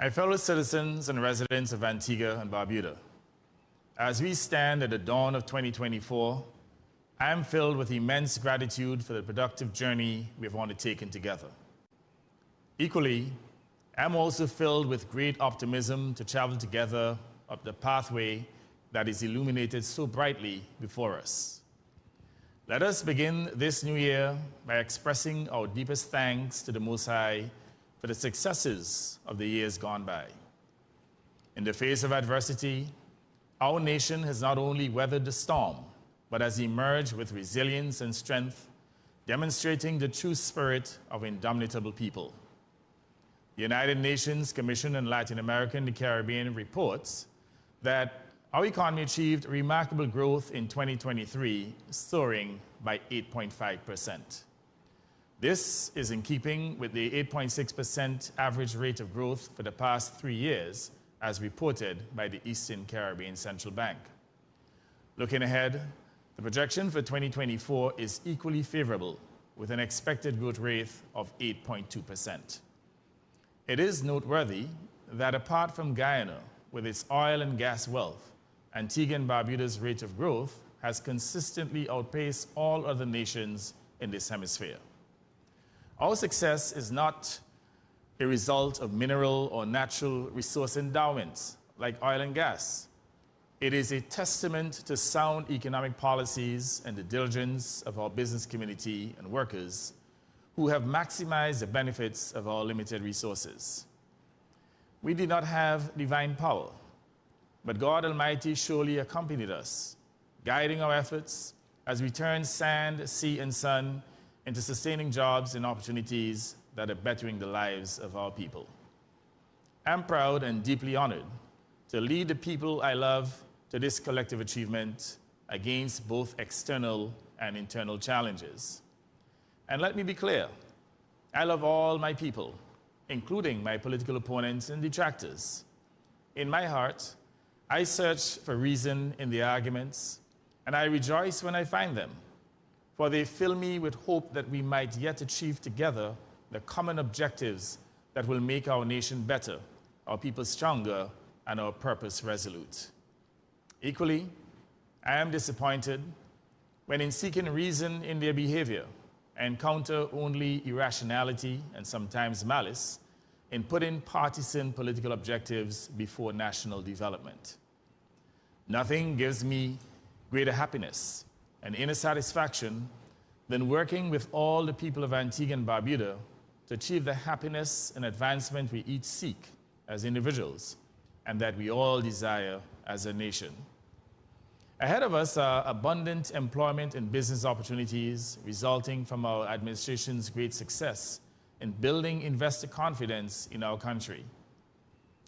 My fellow citizens and residents of Antigua and Barbuda, as we stand at the dawn of 2024, I am filled with immense gratitude for the productive journey we have undertaken together. Equally, I'm also filled with great optimism to travel together up the pathway that is illuminated so brightly before us. Let us begin this new year by expressing our deepest thanks to the Most High for the successes of the years gone by. In the face of adversity, our nation has not only weathered the storm, but has emerged with resilience and strength, demonstrating the true spirit of indomitable people. The United Nations Commission on Latin America and the Caribbean reports that our economy achieved remarkable growth in 2023, soaring by 8.5%. This is in keeping with the 8.6% average rate of growth for the past 3 years, as reported by the Eastern Caribbean Central Bank. Looking ahead, the projection for 2024 is equally favorable, with an expected growth rate of 8.2%. It is noteworthy that apart from Guyana, with its oil and gas wealth, Antigua and Barbuda's rate of growth has consistently outpaced all other nations in this hemisphere. Our success is not a result of mineral or natural resource endowments like oil and gas. It is a testament to sound economic policies and the diligence of our business community and workers who have maximized the benefits of our limited resources. We did not have divine power, but God Almighty surely accompanied us, guiding our efforts as we turned sand, sea, and sun into sustaining jobs and opportunities that are bettering the lives of our people. I'm proud and deeply honored to lead the people I love to this collective achievement against both external and internal challenges. And let me be clear, I love all my people, including my political opponents and detractors. In my heart, I search for reason in the arguments, and I rejoice when I find them, for they fill me with hope that we might yet achieve together the common objectives that will make our nation better, our people stronger, and our purpose resolute. Equally, I am disappointed when, in seeking reason in their behavior, I encounter only irrationality and sometimes malice in putting partisan political objectives before national development. Nothing gives me greater happiness and inner satisfaction than working with all the people of Antigua and Barbuda to achieve the happiness and advancement we each seek as individuals and that we all desire as a nation. Ahead of us are abundant employment and business opportunities resulting from our administration's great success in building investor confidence in our country.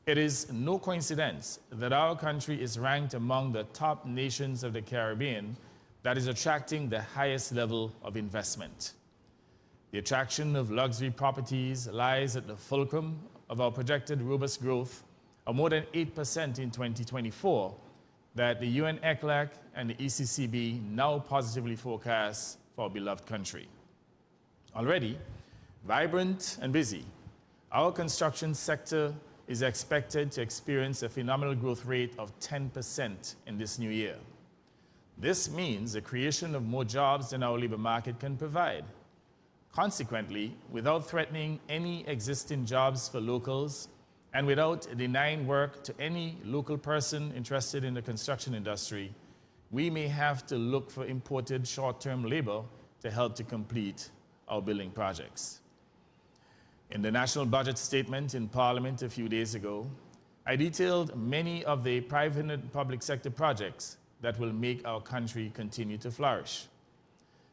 It is no coincidence that our country is ranked among the top nations of the Caribbean that is attracting the highest level of investment. The attraction of luxury properties lies at the fulcrum of our projected robust growth of more than 8% in 2024 that the UN ECLAC and the ECCB now positively forecast for our beloved country. Already vibrant and busy, our construction sector is expected to experience a phenomenal growth rate of 10% in this new year. This means the creation of more jobs than our labor market can provide. Consequently, without threatening any existing jobs for locals and without denying work to any local person interested in the construction industry, we may have to look for imported short-term labor to help to complete our building projects. In the National Budget Statement in Parliament a few days ago, I detailed many of the private and public sector projects that will make our country continue to flourish.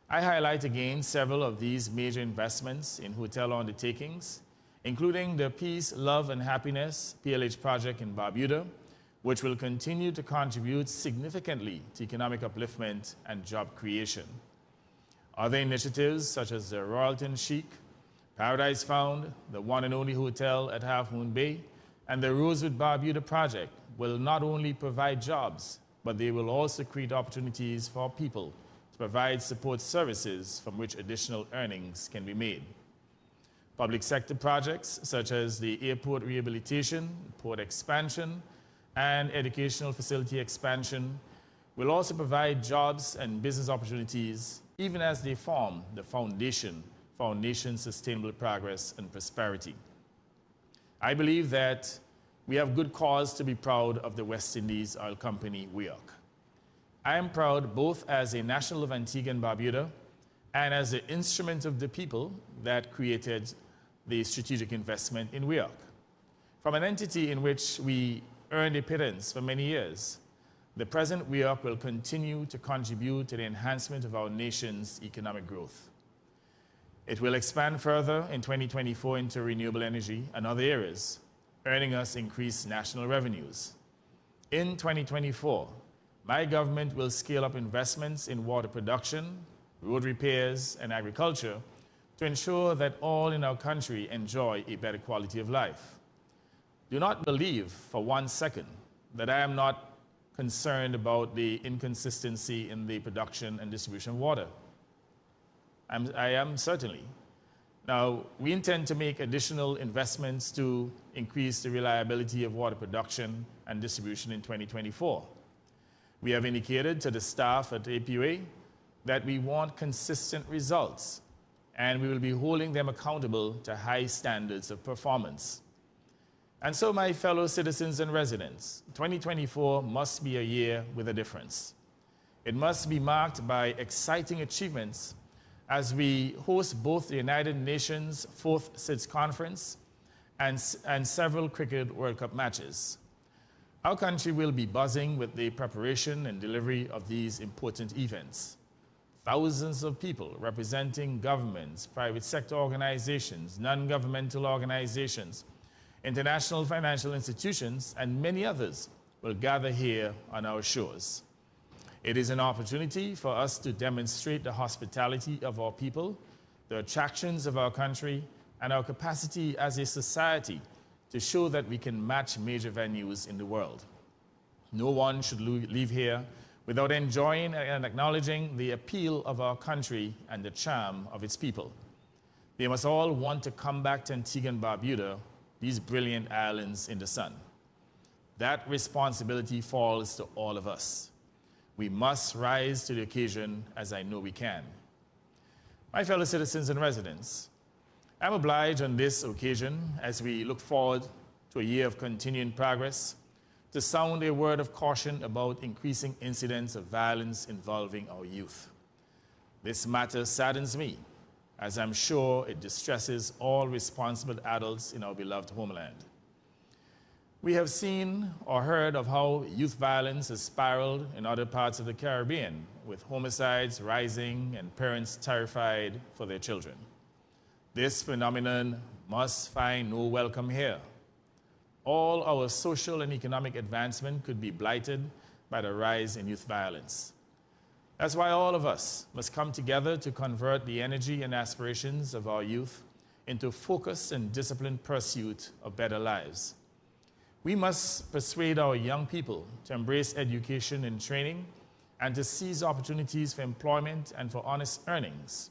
I highlight again several of these major investments in hotel undertakings, including the Peace, Love and Happiness PLH project in Barbuda, which will continue to contribute significantly to economic upliftment and job creation. Other initiatives such as the Royalton Chic, Paradise Found, the one and only hotel at Half Moon Bay, and the Rosewood Barbuda project will not only provide jobs, but they will also create opportunities for people to provide support services from which additional earnings can be made. Public sector projects such as the airport rehabilitation, port expansion, and educational facility expansion will also provide jobs and business opportunities even as they form the foundation for our nation's sustainable progress and prosperity. I believe that we have good cause to be proud of the West Indies Oil Company, WIOC. I am proud both as a national of Antigua and Barbuda and as the instrument of the people that created the strategic investment in WIOC. From an entity in which we earned a pittance for many years, the present WIOC will continue to contribute to the enhancement of our nation's economic growth. It will expand further in 2024 into renewable energy and other areas, earning us increased national revenues. In 2024, my government will scale up investments in water production, road repairs, and agriculture to ensure that all in our country enjoy a better quality of life. Do not believe for 1 second that I am not concerned about the inconsistency in the production and distribution of water. I am certainly. Now, we intend to make additional investments to increase the reliability of water production and distribution in 2024. We have indicated to the staff at APUA that we want consistent results, and we will be holding them accountable to high standards of performance. And so, my fellow citizens and residents, 2024 must be a year with a difference. It must be marked by exciting achievements as we host both the United Nations 4th CITES Conference and several Cricket World Cup matches. Our country will be buzzing with the preparation and delivery of these important events. Thousands of people representing governments, private sector organizations, non-governmental organizations, international financial institutions, and many others will gather here on our shores. It is an opportunity for us to demonstrate the hospitality of our people, the attractions of our country, and our capacity as a society to show that we can match major venues in the world. No one should leave here without enjoying and acknowledging the appeal of our country and the charm of its people. They must all want to come back to Antigua and Barbuda, these brilliant islands in the sun. That responsibility falls to all of us. We must rise to the occasion, as I know we can. My fellow citizens and residents, I'm obliged on this occasion, as we look forward to a year of continuing progress, to sound a word of caution about increasing incidents of violence involving our youth. This matter saddens me, as I'm sure it distresses all responsible adults in our beloved homeland. We have seen or heard of how youth violence has spiraled in other parts of the Caribbean, with homicides rising and parents terrified for their children. This phenomenon must find no welcome here. All our social and economic advancement could be blighted by the rise in youth violence. That's why all of us must come together to convert the energy and aspirations of our youth into focused and disciplined pursuit of better lives. We must persuade our young people to embrace education and training and to seize opportunities for employment and for honest earnings.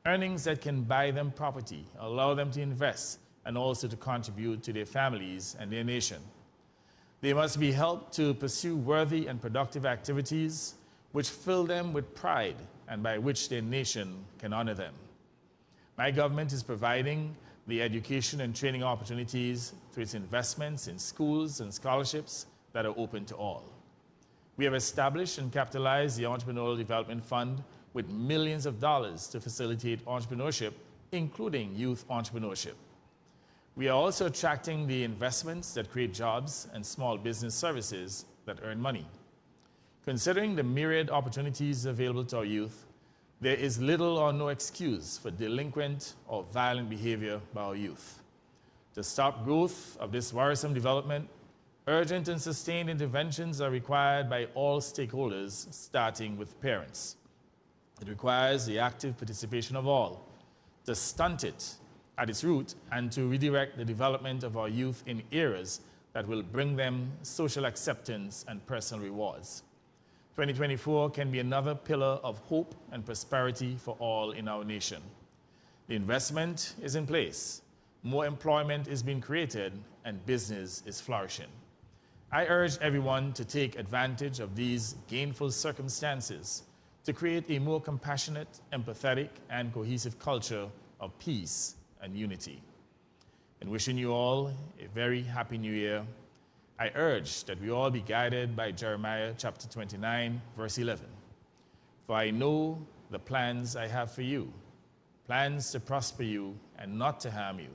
Earnings that can buy them property, allow them to invest, and also to contribute to their families and their nation. They must be helped to pursue worthy and productive activities which fill them with pride and by which their nation can honor them. My government is providing the education and training opportunities through its investments in schools and scholarships that are open to all. We have established and capitalized the Entrepreneurial Development Fund with millions of dollars to facilitate entrepreneurship, including youth entrepreneurship. We are also attracting the investments that create jobs and small business services that earn money. Considering the myriad opportunities available to our youth, there is little or no excuse for delinquent or violent behavior by our youth. To stop growth of this worrisome development, urgent and sustained interventions are required by all stakeholders, starting with parents. It requires the active participation of all to stunt it at its root and to redirect the development of our youth in areas that will bring them social acceptance and personal rewards. 2024 can be another pillar of hope and prosperity for all in our nation. The investment is in place. more employment is being created, and business is flourishing. I urge everyone to take advantage of these gainful circumstances to create a more compassionate, empathetic, and cohesive culture of peace and unity. In wishing you all a very happy new year, I urge that we all be guided by Jeremiah chapter 29, verse 11. For I know the plans I have for you, plans to prosper you and not to harm you,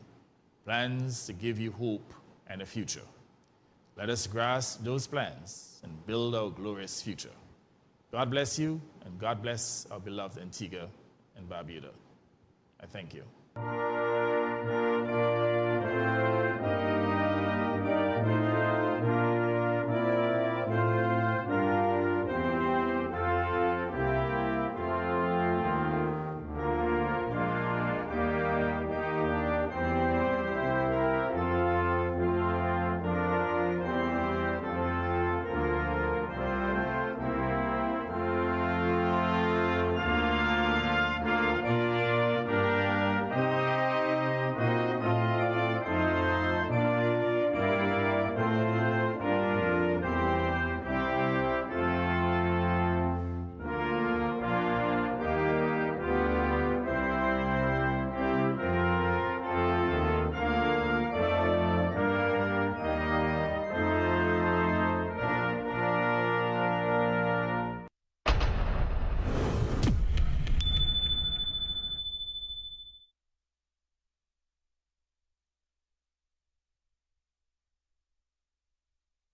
plans to give you hope and a future. Let us grasp those plans and build our glorious future. God bless you, and God bless our beloved Antigua and Barbuda. I thank you.